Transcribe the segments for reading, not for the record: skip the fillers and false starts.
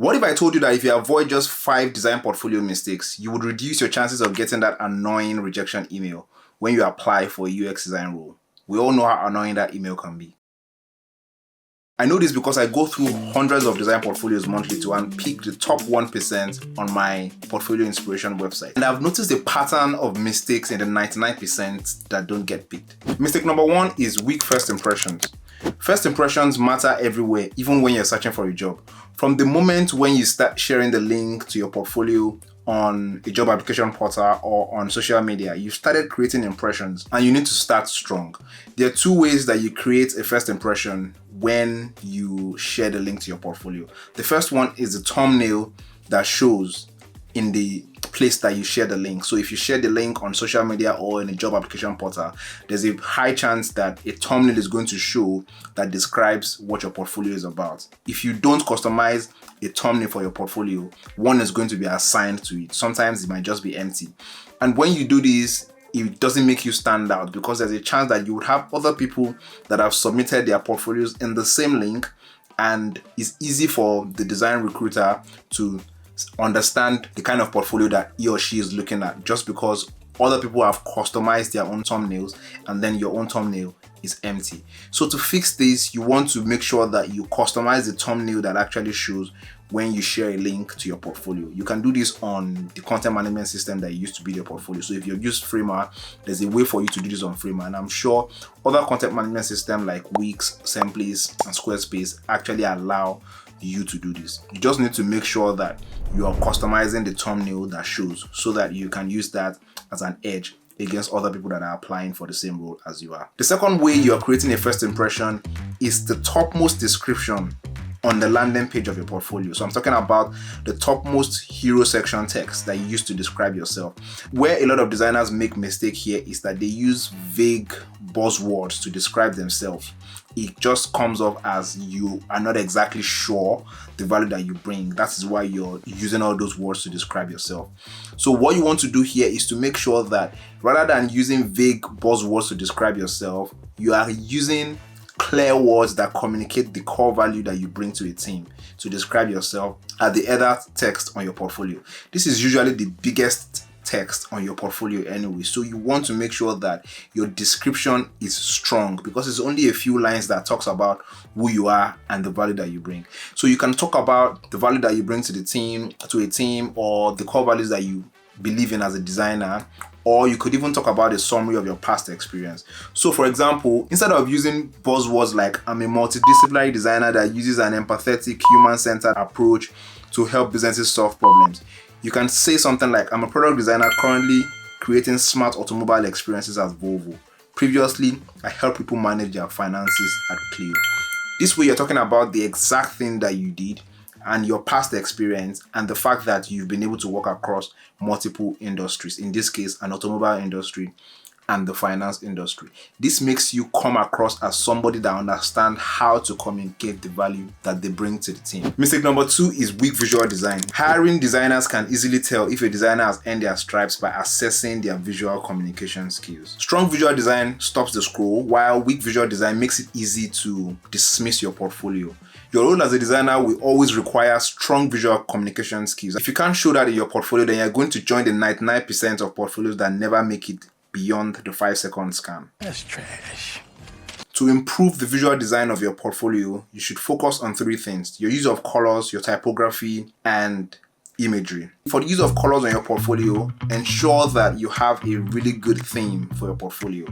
What if I told you that if you avoid just 5 design portfolio mistakes, you would reduce your chances of getting that annoying rejection email when you apply for a UX design role? We all know how annoying that email can be. I know this because I go through hundreds of design portfolios monthly to unpick the top 1% on my portfolio inspiration website. And I've noticed a pattern of mistakes in the 99% that don't get picked. Mistake number 1 is weak first impressions. First impressions matter everywhere, even when you're searching for a job. From the moment when you start sharing the link to your portfolio on a job application portal or on social media, you've started creating impressions, and you need to start strong. There are 2 ways that you create a first impression when you share the link to your portfolio. The first one is the thumbnail that shows in the place that you share the link. So if you share the link on social media or in a job application portal, there's a high chance that a thumbnail is going to show that describes what your portfolio is about. If you don't customize a thumbnail for your portfolio, one is going to be assigned to it. Sometimes it might just be empty. And when you do this, it doesn't make you stand out because there's a chance that you would have other people that have submitted their portfolios in the same link, and it's easy for the design recruiter to understand the kind of portfolio that he or she is looking at just because other people have customized their own thumbnails and then your own thumbnail is empty. So to fix this, you want to make sure that you customize the thumbnail that actually shows when you share a link to your portfolio. You can do this on the content management system that used to be your portfolio. So if you've used Framer, there's a way for you to do this on Framer, and I'm sure other content management systems like Wix, Semplis, and Squarespace actually allow you to do this. You just need to make sure that you are customizing the thumbnail that shows so that you can use that as an edge against other people that are applying for the same role as you are. The second way you are creating a first impression is the topmost description on the landing page of your portfolio. So I'm talking about the topmost hero section text that you use to describe yourself. Where a lot of designers make mistake here is that they use vague buzzwords to describe themselves. It just comes off as you are not exactly sure the value that you bring. That is why you're using all those words to describe yourself. So what you want to do here is to make sure that rather than using vague buzzwords to describe yourself, you are using clear words that communicate the core value that you bring to a team to describe yourself at the header text on your portfolio. This is usually the biggest text on your portfolio anyway, so you want to make sure that your description is strong because it's only a few lines that talks about who you are and the value that you bring. So you can talk about the value that you bring to a team, or the core values that you believe in as a designer, or you could even talk about a summary of your past experience. So for example, instead of using buzzwords like I'm a multidisciplinary designer that uses an empathetic, human-centered approach to help businesses solve problems, you can say something like I'm a product designer currently creating smart automobile experiences at Volvo. Previously, I helped people manage their finances at Clio. This way you're talking about the exact thing that you did and your past experience and the fact that you've been able to work across multiple industries, in this case an automobile industry and the finance industry. This makes you come across as somebody that understands how to communicate the value that they bring to the team. Mistake number 2 is weak visual design. Hiring designers can easily tell if a designer has earned their stripes by assessing their visual communication skills. Strong visual design stops the scroll, while weak visual design makes it easy to dismiss your portfolio. Your role as a designer will always require strong visual communication skills. If you can't show that in your portfolio, then you're going to join the 99% of portfolios that never make it beyond the 5-second scan. That's trash. To improve the visual design of your portfolio, you should focus on 3 things: your use of colors, your typography, and imagery. For the use of colors on your portfolio, ensure that you have a really good theme for your portfolio.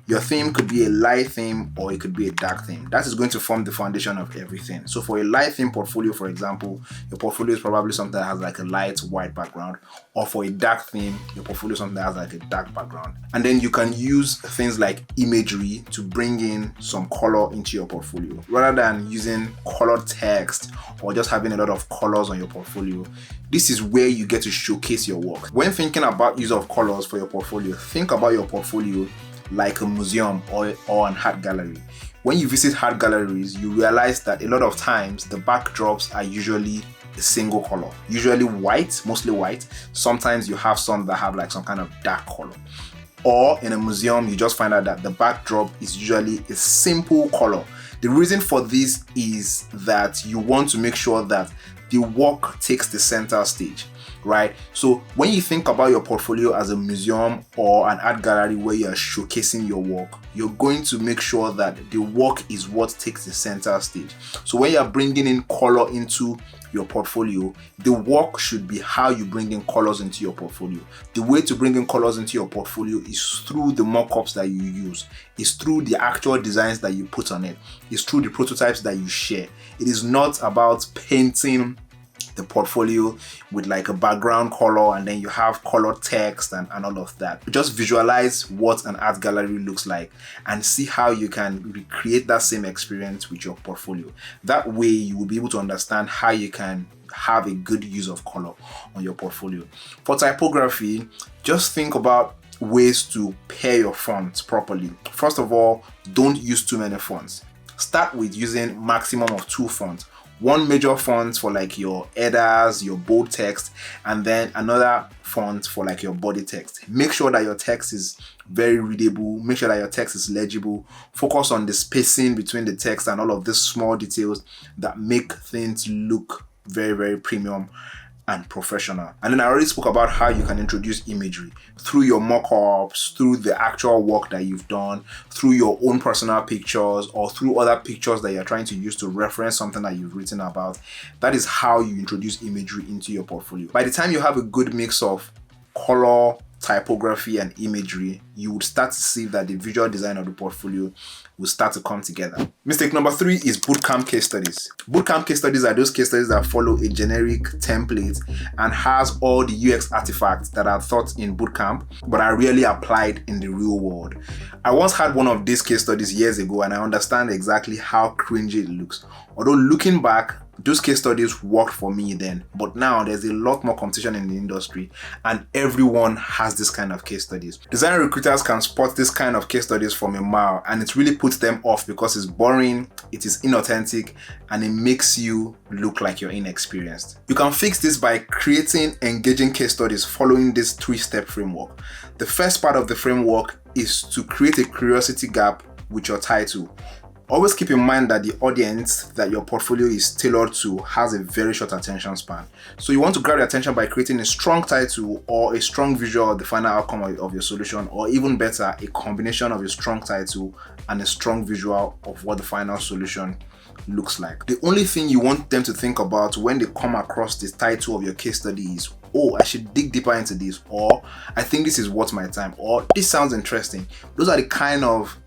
Your theme could be a light theme or it could be a dark theme. That is going to form the foundation of everything. So for a light theme portfolio, for example, your portfolio is probably something that has like a light white background, or for a dark theme, your portfolio is something that has like a dark background. And then you can use things like imagery to bring in some color into your portfolio. Rather than using colored text or just having a lot of colors on your portfolio, this is where you get to showcase your work. When thinking about use of colors for your portfolio, think about your portfolio like a museum or an art gallery. When you visit art galleries, you realize that a lot of times the backdrops are usually a single color, usually white, mostly white. Sometimes you have some that have like some kind of dark color. Or in a museum, you just find out that the backdrop is usually a simple color. The reason for this is that you want to make sure that the work takes the center stage, right? So when you think about your portfolio as a museum or an art gallery where you are showcasing your work, you're going to make sure that the work is what takes the center stage. So when you're bringing in color into your portfolio, the work should be how you bring in colors into your portfolio. The way to bring in colors into your portfolio is through the mock-ups that you use. It's through the actual designs that you put on it. It's through the prototypes that you share. It is not about painting the portfolio with like a background color and then you have colored text and all of that. Just visualize what an art gallery looks like and see how you can recreate that same experience with your portfolio. That way you will be able to understand how you can have a good use of color on your portfolio. For typography, just think about ways to pair your fonts properly. First of all, don't use too many fonts. Start with using maximum of 2 fonts. One major font for like your headers, your bold text, and then another font for like your body text. Make sure that your text is very readable. Make sure that your text is legible. Focus on the spacing between the text and all of these small details that make things look very, very premium and professional. And then I already spoke about how you can introduce imagery through your mock-ups, through the actual work that you've done, through your own personal pictures, or through other pictures that you're trying to use to reference something that you've written about. That is how you introduce imagery into your portfolio. By the time you have a good mix of color, typography, and imagery, you would start to see that the visual design of the portfolio will start to come together. Mistake number 3 is bootcamp case studies. Bootcamp case studies are those case studies that follow a generic template and has all the UX artifacts that are taught in bootcamp but are rarely applied in the real world. I once had one of these case studies years ago and I understand exactly how cringy it looks. Although looking back, those case studies worked for me then, but now there's a lot more competition in the industry and everyone has this kind of case studies. Design recruiters can spot this kind of case studies from a mile and it really puts them off because it's boring, it is inauthentic, and it makes you look like you're inexperienced. You can fix this by creating engaging case studies following this 3-step framework. The first part of the framework is to create a curiosity gap with your title. Always keep in mind that the audience that your portfolio is tailored to has a very short attention span. So you want to grab their attention by creating a strong title or a strong visual of the final outcome of your solution, or even better, a combination of a strong title and a strong visual of what the final solution looks like. The only thing you want them to think about when they come across the title of your case study is, oh, I should dig deeper into this, or I think this is worth my time, or this sounds interesting. Those are the kind of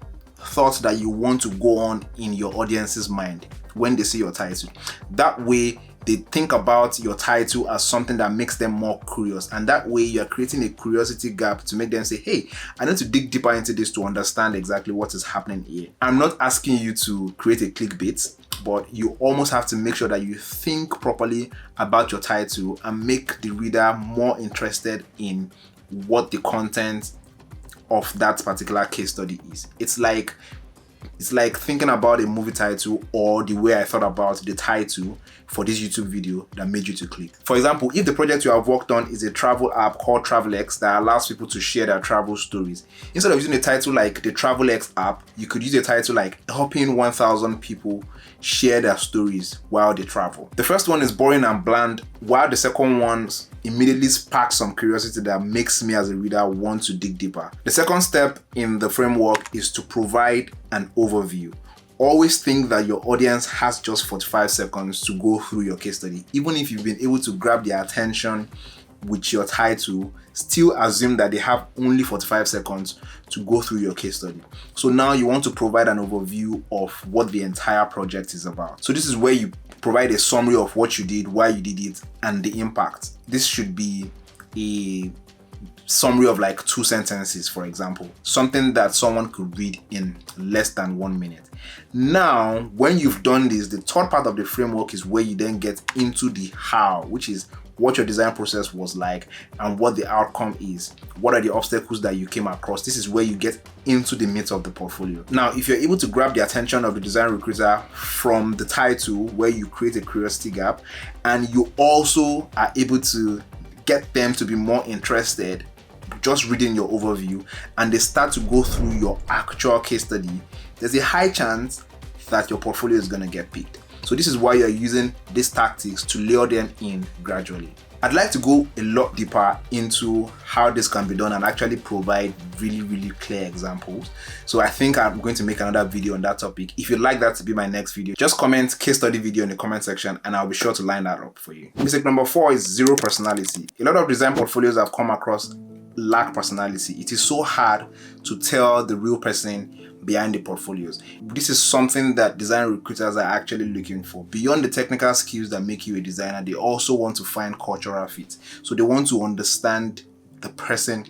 thoughts that you want to go on in your audience's mind when they see your title. That way they think about your title as something that makes them more curious, and that way you're creating a curiosity gap to make them say, hey, I need to dig deeper into this to understand exactly what is happening here. I'm not asking you to create a clickbait, but you almost have to make sure that you think properly about your title and make the reader more interested in what the content of that particular case study is. It's like thinking about a movie title, or the way I thought about the title for this YouTube video that made you to click. For example, if the project you have worked on is a travel app called TravelX that allows people to share their travel stories, instead of using a title like the TravelX app, you could use a title like helping 1,000 people share their stories while they travel. The first one is boring and bland, while the second one immediately sparks some curiosity that makes me as a reader want to dig deeper. The second step in the framework is to provide an overview. Always think that your audience has just 45 seconds to go through your case study. Even if you've been able to grab their attention with your title, still assume that they have only 45 seconds to go through your case study. So now you want to provide an overview of what the entire project is about. So this is where you provide a summary of what you did, why you did it, and the impact. This should be a summary of like 2 sentences, for example, something that someone could read in less than 1 minute. Now, when you've done this, the third part of the framework is where you then get into the how, which is what your design process was like and what the outcome is. What are the obstacles that you came across? This is where you get into the meat of the portfolio. Now, if you're able to grab the attention of the design recruiter from the title, where you create a curiosity gap, and you also are able to get them to be more interested just reading your overview, and they start to go through your actual case study, there's a high chance that your portfolio is going to get picked. So this is why you're using these tactics to lure them in gradually. I'd like to go a lot deeper into how this can be done and actually provide really clear examples. So I think I'm going to make another video on that topic. If you'd like that to be my next video, just comment case study video in the comment section and I'll be sure to line that up for you. Mistake number 4 is zero personality. A lot of design portfolios I've come across lack personality. It is so hard to tell the real person behind the portfolios. This is something that design recruiters are actually looking for. Beyond the technical skills that make you a designer, they also want to find cultural fit. So they want to understand the person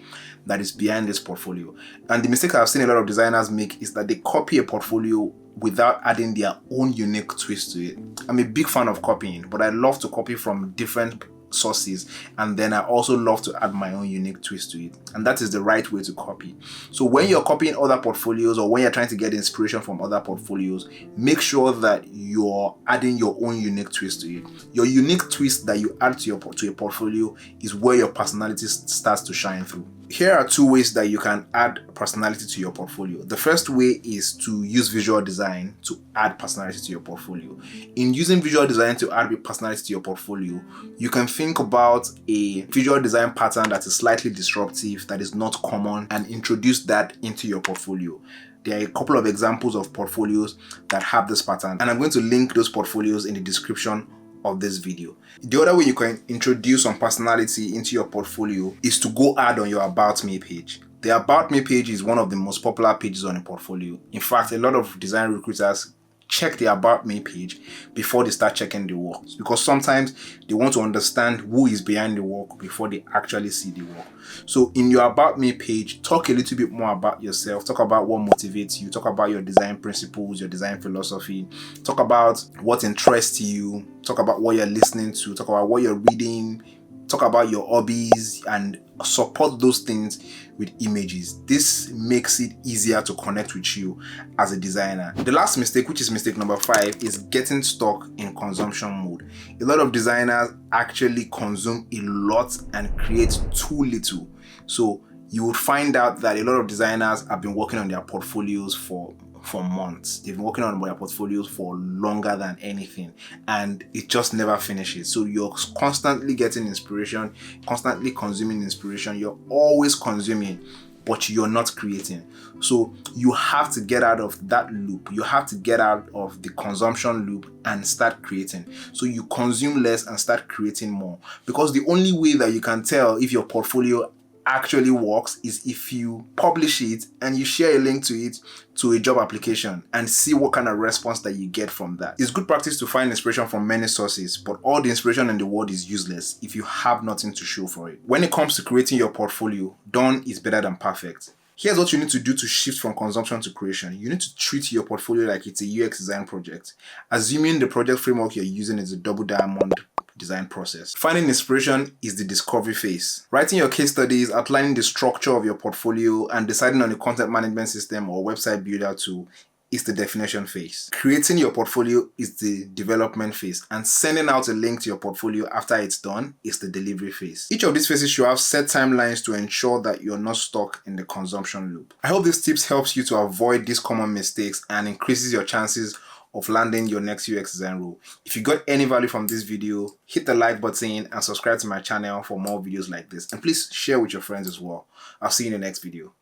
that is behind this portfolio. And the mistake I've seen a lot of designers make is that they copy a portfolio without adding their own unique twist to it. I'm a big fan of copying, but I love to copy from different sources, and then I also love to add my own unique twist to it, and that is the right way to copy. So when you're copying other portfolios or when you're trying to get inspiration from other portfolios, make sure that you're adding your own unique twist to it. Your unique twist that you add to your portfolio is where your personality starts to shine through. Here are 2 ways that you can add personality to your portfolio. The first way is to use visual design to add personality to your portfolio. In using visual design to add personality to your portfolio, you can think about a visual design pattern that is slightly disruptive, that is not common, and introduce that into your portfolio. There are a couple of examples of portfolios that have this pattern, and I'm going to link those portfolios in the description of this video. The other way you can introduce some personality into your portfolio is to go add on your About Me page. The About Me page is one of the most popular pages on a portfolio. In fact, a lot of design recruiters check the About Me page before they start checking the work, because sometimes they want to understand who is behind the work before they actually see the work. So in your About Me page, talk a little bit more about yourself, talk about what motivates you, talk about your design principles, your design philosophy, talk about what interests you, talk about what you're listening to, talk about what you're reading, talk about your hobbies, and support those things with images. This makes it easier to connect with you as a designer. The last mistake, which is mistake number 5, is getting stuck in consumption mode. A lot of designers actually consume a lot and create too little. So you would find out that a lot of designers have been working on their portfolios for months. They've been working on their portfolios for longer than anything, and it just never finishes. So you're constantly getting inspiration, constantly consuming inspiration. You're always consuming, but you're not creating. So you have to get out of that loop. You have to get out of the consumption loop and start creating. So you consume less and start creating more, because the only way that you can tell if your portfolio actually works is if you publish it and you share a link to it to a job application and see what kind of response that you get from that. It's good practice to find inspiration from many sources, but all the inspiration in the world is useless if you have nothing to show for it. When it comes to creating your portfolio, done is better than perfect. Here's what you need to do to shift from consumption to creation. You need to treat your portfolio like it's a UX design project, assuming the project framework you're using is a double diamond design process. Finding inspiration is the discovery phase. Writing your case studies, outlining the structure of your portfolio, and deciding on a content management system or website builder tool is the definition phase. Creating your portfolio is the development phase, and sending out a link to your portfolio after it's done is the delivery phase. Each of these phases should have set timelines to ensure that you're not stuck in the consumption loop. I hope these tips helps you to avoid these common mistakes and increases your chances of landing your next UX design role. If you got any value from this video, hit the like button and subscribe to my channel for more videos like this. And please share with your friends as well. I'll see you in the next video.